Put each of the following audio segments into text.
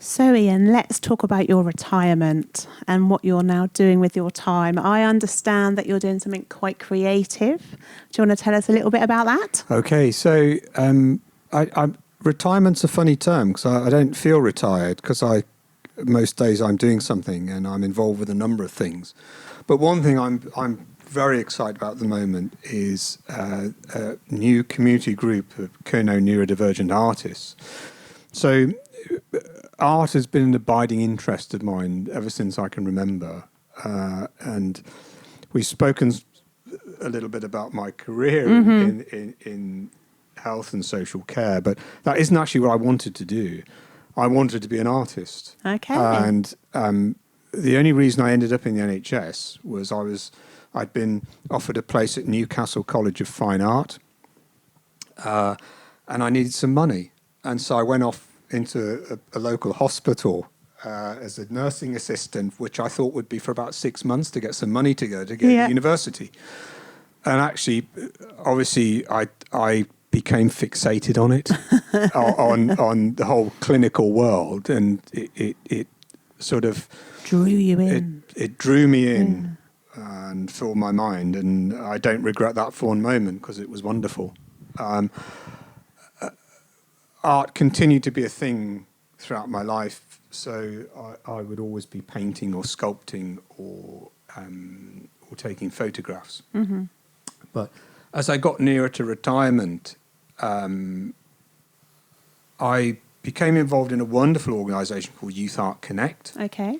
So Ian, let's talk about your retirement and what you're now doing with your time. I understand that you're doing something quite creative. Do you want to tell us a little bit about that? Okay, so retirement's a funny term because I don't feel retired because most days I'm doing something and I'm involved with a number of things. But one thing I'm very excited about at the moment is a new community group of Kernow Neurodivergent Artists. So art has been an abiding interest of mine ever since I can remember. And we've spoken a little bit about my career in health and social care, but that isn't actually what I wanted to do. I wanted to be an artist. Okay. And the only reason I ended up in the NHS was I'd been offered a place at Newcastle College of Fine Art, and I needed some money. And so I went off into a local hospital as a nursing assistant, which I thought would be for about 6 months to get some money to go to university. And actually, obviously, I became fixated on it, on the whole clinical world, and it sort of drew you in. It drew me in and filled my mind, and I don't regret that for one moment because it was wonderful. Art continued to be a thing throughout my life, so I would always be painting or sculpting or taking photographs. Mm-hmm. But as I got nearer to retirement, I became involved in a wonderful organisation called Youth Art Connect, Okay.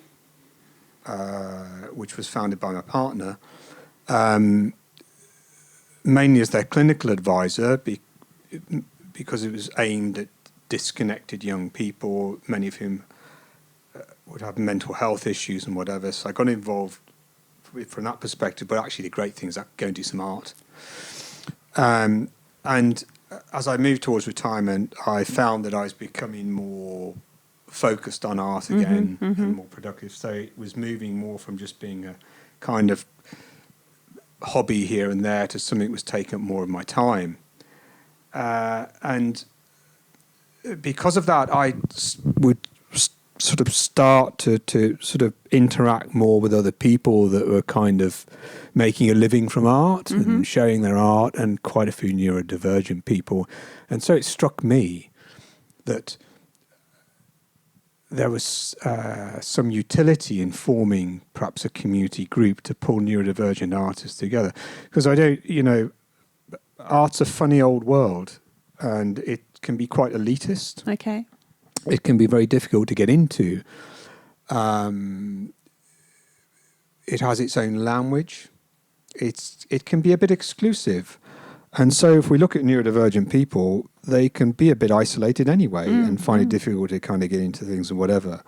which was founded by my partner, mainly as their clinical advisor, because it was aimed at disconnected young people, many of whom would have mental health issues and whatever. So I got involved from that perspective, but actually the great thing is I could go and do some art. And as I moved towards retirement, I found that I was becoming more focused on art again and more productive. So it was moving more from just being a kind of hobby here and there to something that was taking up more of my time. And because of that, I would sort of start to sort of interact more with other people that were kind of making a living from art and sharing their art, and quite a few neurodivergent people. And so it struck me that there was some utility in forming perhaps a community group to pull neurodivergent artists together. Because art's a funny old world, and it can be quite elitist. Okay. It can be very difficult to get into. It has its own language. It can be a bit exclusive. And so if we look at neurodivergent people, they can be a bit isolated anyway and find it difficult to kind of get into things and whatever.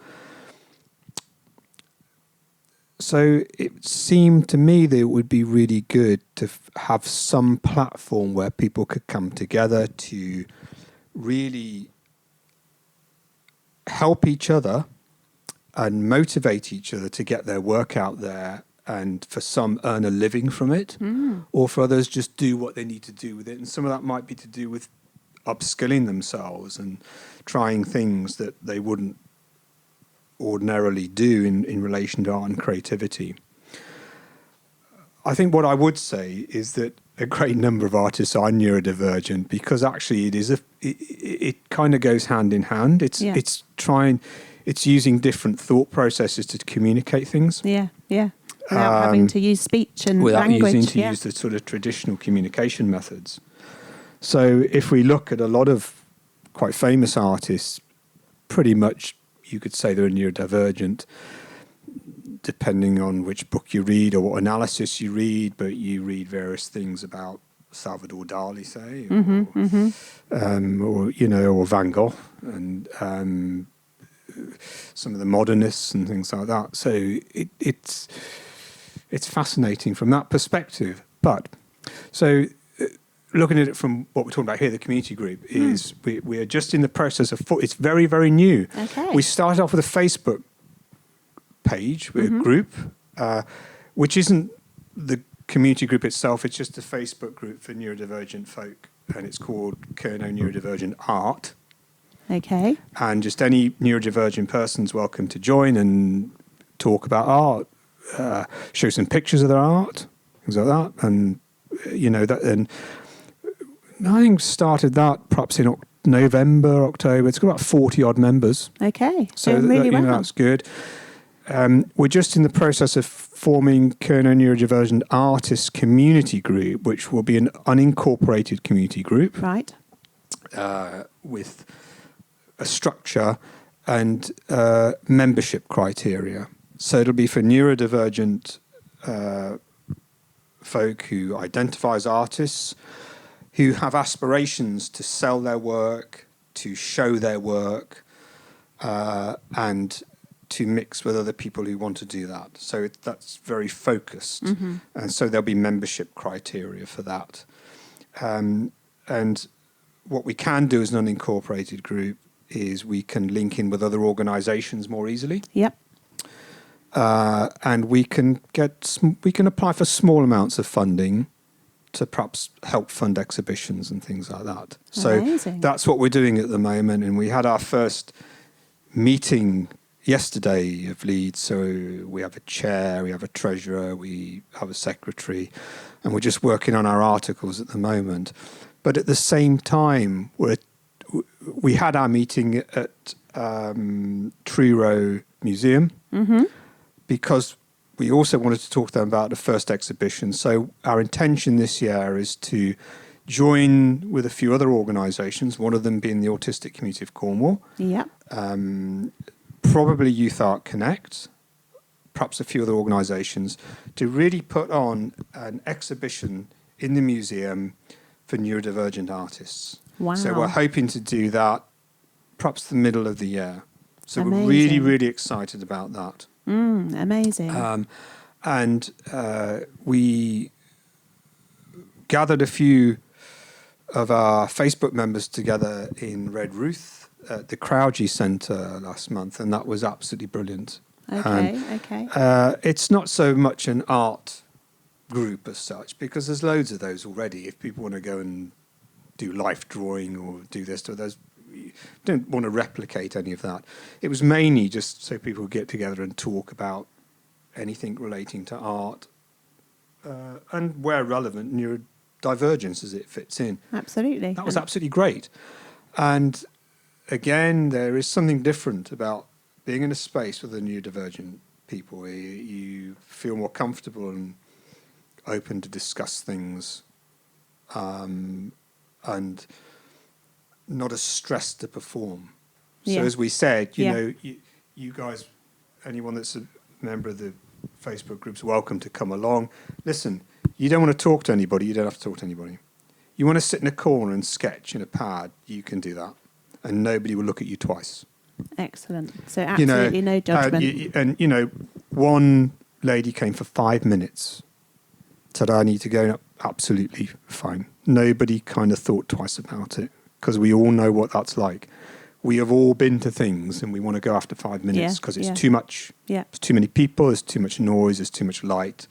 So it seemed to me that it would be really good to have some platform where people could come together to really help each other and motivate each other to get their work out there, and for some earn a living from it, or for others just do what they need to do with it. And some of that might be to do with upskilling themselves and trying things that they wouldn't ordinarily do in relation to art and creativity. I think what I would say is that a great number of artists are neurodivergent because actually it kind of goes hand in hand. It's using different thought processes to communicate things. Yeah. Without having to use speech and without language. Using to use the sort of traditional communication methods. So if we look at a lot of quite famous artists, pretty much you could say they're neurodivergent, depending on which book you read or what analysis you read, but you read various things about Salvador Dali, say, or Van Gogh, and some of the modernists and things like that. So it's fascinating from that perspective. But so looking at it from what we're talking about here, the community group is we are just in the process of. It's very, very new. Okay. We started off with a Facebook page, with a group, which isn't the community group itself. It's just a Facebook group for neurodivergent folk, and it's called Kernow Neurodivergent Art. Okay. And just any neurodivergent person's welcome to join and talk about art, show some pictures of their art, things like that. And, and I think started that perhaps in November, October. It's got about 40 odd members. Okay. So really well. that's good. We're just in the process of forming Kernow Neurodivergent Artists community group, which will be an unincorporated community group. Right. With a structure and membership criteria. So it'll be for neurodivergent folk who identify as artists, who have aspirations to sell their work, to show their work, and to mix with other people who want to do that. So that's very focused. Mm-hmm. And so there'll be membership criteria for that. And what we can do as an unincorporated group is we can link in with other organisations more easily. Yep. And we can apply for small amounts of funding to perhaps help fund exhibitions and things like that. Amazing. So that's what we're doing at the moment. And we had our first meeting yesterday of Leeds. So we have a chair, we have a treasurer, we have a secretary, and we're just working on our articles at the moment. But at the same time, we had our meeting at Truro Museum because we also wanted to talk to them about the first exhibition. So our intention this year is to join with a few other organisations, one of them being the Autistic Community of Cornwall, probably Youth Art Connect, perhaps a few other organisations, to really put on an exhibition in the museum for neurodivergent artists. Wow. So we're hoping to do that perhaps the middle of the year. So Amazing. We're really, really excited about that. Amazing. And we gathered a few of our Facebook members together in Redruth at the Crowgy Centre last month, and that was absolutely brilliant. Okay. It's not so much an art group as such, because there's loads of those already. If people want to go and do life drawing or do this or those, you don't want to replicate any of that. It was mainly just so people get together and talk about anything relating to art and where relevant, neurodivergence as it fits in. Absolutely. That was absolutely great. And again, there is something different about being in a space with the neurodivergent people where you feel more comfortable and open to discuss things and not as stressed to perform. So as we said, you know, you guys, anyone that's a member of the Facebook group's welcome to come along. Listen, you don't want to talk to anybody, you don't have to talk to anybody. You want to sit in a corner and sketch in a pad, you can do that. And nobody will look at you twice. Excellent. So absolutely no judgment. One lady came for 5 minutes, said, I need to go. Absolutely fine. Nobody kind of thought twice about it, because we all know what that's like. We have all been to things and we want to go after 5 minutes because it's too much. Yeah. There's too many people, there's too much noise, there's too much light.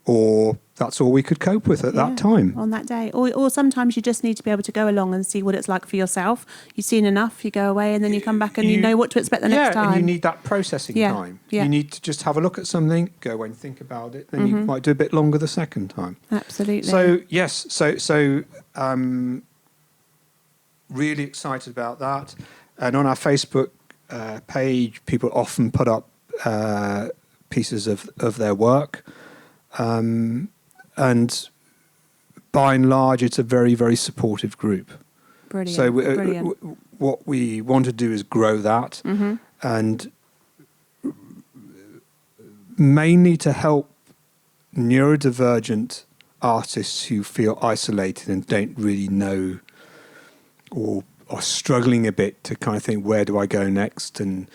Or that's all we could cope with at that time. On that day. Or sometimes you just need to be able to go along and see what it's like for yourself. You've seen enough, you go away and then you come back and you know what to expect the next time. Yeah, and you need that processing time. Yeah. You need to just have a look at something, go away and think about it, then you might do a bit longer the second time. Absolutely. So, yes, so really excited about that. And on our Facebook page, people often put up pieces of their work. And by and large, it's a very, very supportive group. Brilliant. So what we want to do is grow that and mainly to help neurodivergent artists who feel isolated and don't really know or are struggling a bit to kind of think, where do I go next and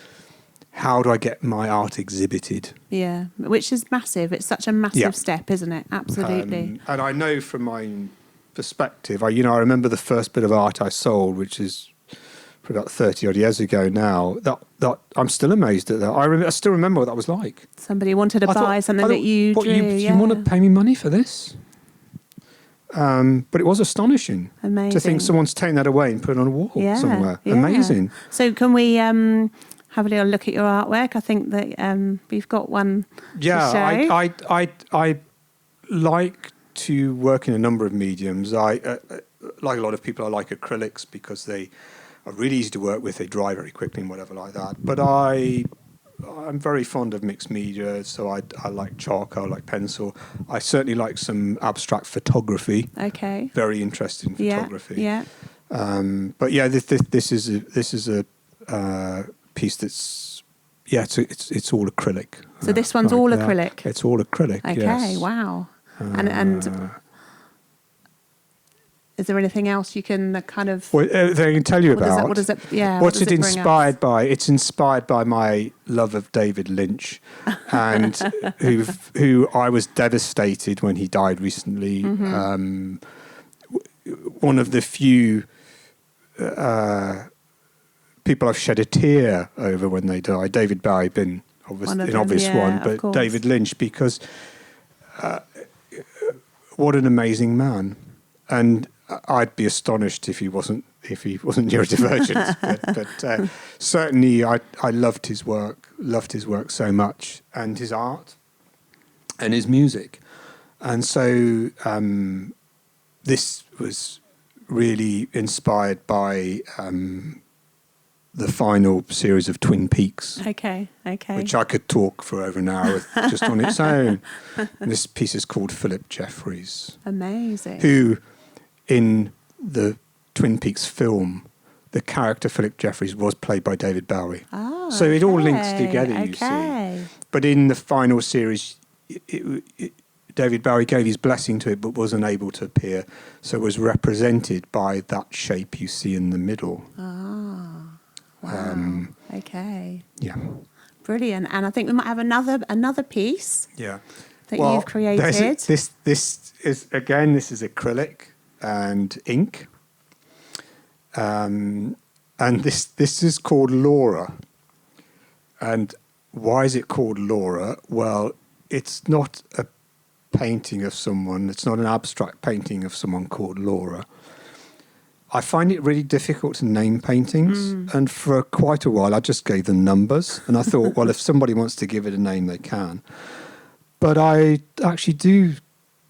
how do I get my art exhibited? Yeah, which is massive. It's such a massive step, isn't it? Absolutely. And I know from my perspective, I remember the first bit of art I sold, which is probably about 30 odd years ago now, that I'm still amazed at that. I still remember what that was like. Somebody wanted to buy something that you drew. You want to pay me money for this? But it was astonishing Amazing. to think someone's taken that away and put it on a wall somewhere. Yeah. Amazing. So can we have a little look at your artwork? I think that we've got one to show. I like to work in a number of mediums. I like a lot of people, I like acrylics because they are really easy to work with. They dry very quickly and whatever like that. But I'm very fond of mixed media, so I like chalk, I like pencil. I certainly like some abstract photography. Okay. Very interested in photography. Yeah. But yeah, this is a piece that's it's all acrylic. So this one's all acrylic. It's all acrylic. Okay. Yes. Wow. And is there anything else you can kind of? Well, they can tell you about. What is it? Yeah. What's it inspired by? It's inspired by my love of David Lynch, and who I was devastated when he died recently. Mm-hmm. One of the few people I've shed a tear over when they died. David Bowie being an obvious one, but David Lynch, because what an amazing man. And I'd be astonished if he wasn't neurodivergent. but certainly, I loved his work so much, and his art, and his music, and so this was really inspired by the final series of Twin Peaks. Okay. Which I could talk for over an hour with just on its own. And this piece is called Philip Jeffries. Amazing. Who, in the Twin Peaks film, the character Philip Jeffries was played by David Bowie. Oh, so it all links together, you see. But in the final series, David Bowie gave his blessing to it, but wasn't able to appear. So it was represented by that shape you see in the middle. Ah, wow. Okay. Yeah. Brilliant. And I think we might have another piece. Yeah. That you've created. This is acrylic and ink. And this is called Laura. And why is it called Laura? Well, it's not a painting of someone. It's not an abstract painting of someone called Laura. I find it really difficult to name paintings. And for quite a while, I just gave them numbers. And I thought, well, if somebody wants to give it a name, they can. But I actually do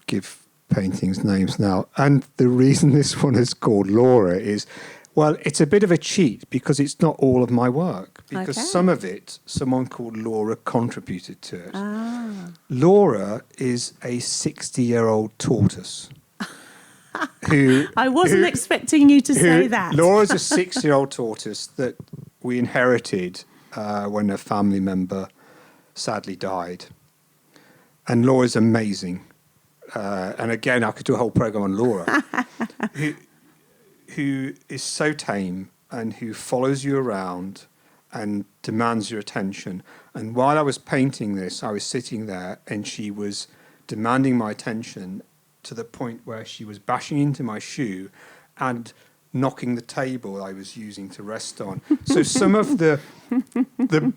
give paintings names now. And the reason this one is called Laura is, well, it's a bit of a cheat because it's not all of my work. Because some of it, someone called Laura contributed to it. Ah. Laura is a 60-year-old tortoise. I wasn't expecting you to say that. Laura's a 6-year-old tortoise that we inherited when a family member sadly died. And Laura's amazing. And again, I could do a whole program on Laura, who is so tame and who follows you around and demands your attention. And while I was painting this, I was sitting there and she was demanding my attention to the point where she was bashing into my shoe and knocking the table I was using to rest on. So some of the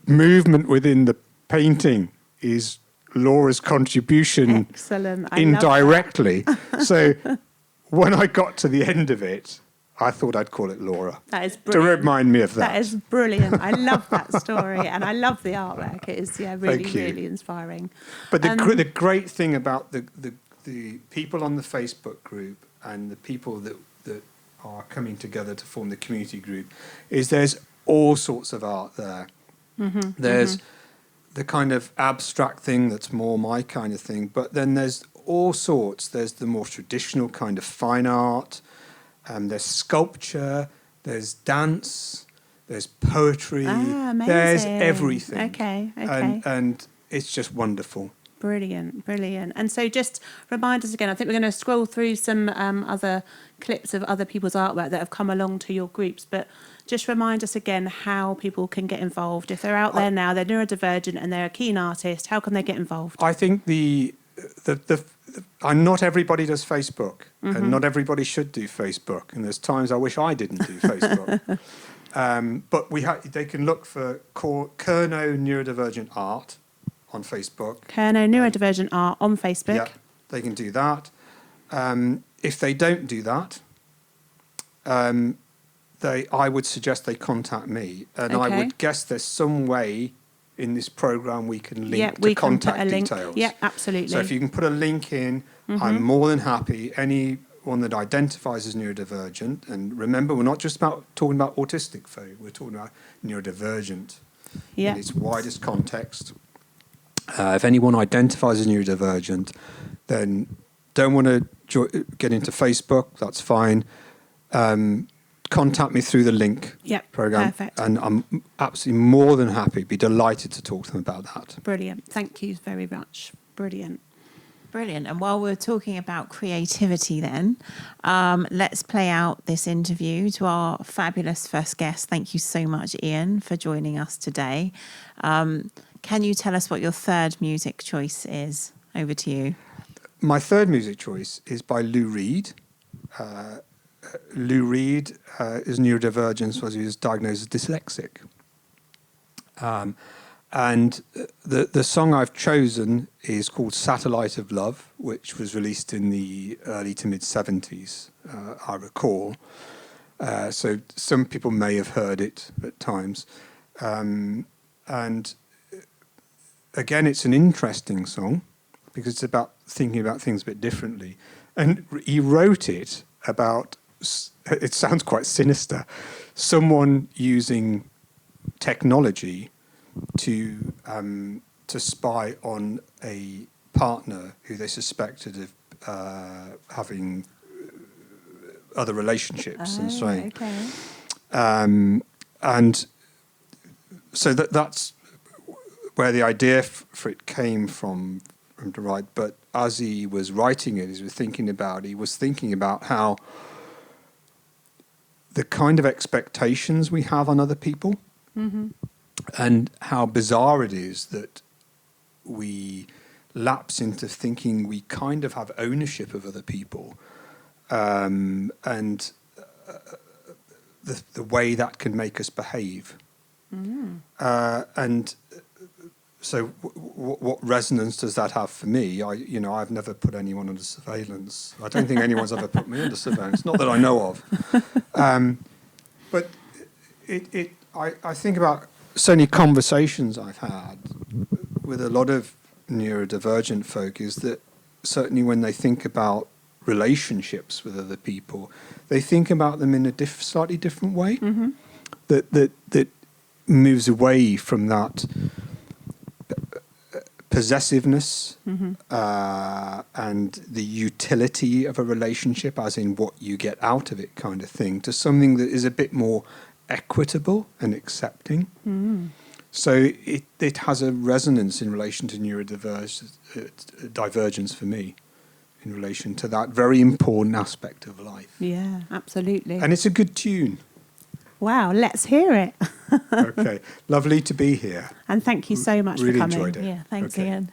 movement within the painting is Laura's contribution. Excellent. Indirectly. So when I got to the end of it, I thought I'd call it Laura. That is brilliant. To remind me of that. That is brilliant. I love that story and I love the artwork. It is really inspiring. But the great thing about the people on the Facebook group and the people that are coming together to form the community group is there's all sorts of art there. There's the kind of abstract thing that's more my kind of thing, but then there's all sorts. There's the more traditional kind of fine art, there's sculpture, there's dance, there's poetry, there's everything. Okay. And it's just wonderful. Brilliant. And so just remind us again, I think we're going to scroll through some other clips of other people's artwork that have come along to your groups, but just remind us again how people can get involved. If they're out there now, they're neurodivergent and they're a keen artist, how can they get involved? I think not everybody does Facebook, and not everybody should do Facebook, and there's times I wish I didn't do Facebook. But they can look for Kernow Neurodivergent Art on Facebook. Kernow Neurodivergent Art on Facebook. Yeah, they can do that. if they don't do that, I would suggest they contact me, and I Okay. would guess there's some way in this program we can link to we can contact put a link. details. Yeah, absolutely. So if you can put a link in, I'm more than happy. Anyone that identifies as neurodivergent, and remember, we're not just talking about autistic folk, we're talking about neurodivergent Yeah. in its widest context. If anyone identifies as neurodivergent, then don't want to get into Facebook, that's fine. Contact me through the link Yep, program, perfect. and I'm absolutely more than happy, be delighted to talk to them about that. Brilliant. Thank you very much. Brilliant. Brilliant. And while we're talking about creativity then, let's play out this interview to our fabulous first guest. Thank you so much, Ian, for joining us today. Can you tell us what your third music choice is? Over to you. My third music choice is by Lou Reed. Lou Reed is neurodivergent, was he was diagnosed as dyslexic. And the song I've chosen is called Satellite of Love, which was released in the early to mid-70s, I recall. So some people may have heard it at times. And again, it's an interesting song because it's about thinking about things a bit differently. And he wrote it about, it sounds quite sinister, someone using technology to spy on a partner who they suspected of having other relationships and so on. Okay. And so that's where the idea for it came from to write. But as he was writing it, he was thinking about how the kind of expectations we have on other people, and how bizarre it is that we lapse into thinking we kind of have ownership of other people, and the way that can make us behave. And so what resonance does that have for me? I've never put anyone under surveillance. I don't think anyone's ever put me under surveillance, not that I know of. But I think about so many conversations I've had with a lot of neurodivergent folk is that certainly when they think about relationships with other people, they think about them in a slightly different way that moves away from that possessiveness and the utility of a relationship, as in what you get out of it kind of thing, to something that is a bit more equitable and accepting. So it has a resonance in relation to neurodivergence for me, in relation to that very important aspect of life. Yeah, absolutely. And it's a good tune. Wow, let's hear it. Okay, lovely to be here. And thank you so much Really for coming. enjoyed it. Yeah, thanks, Okay. Ian.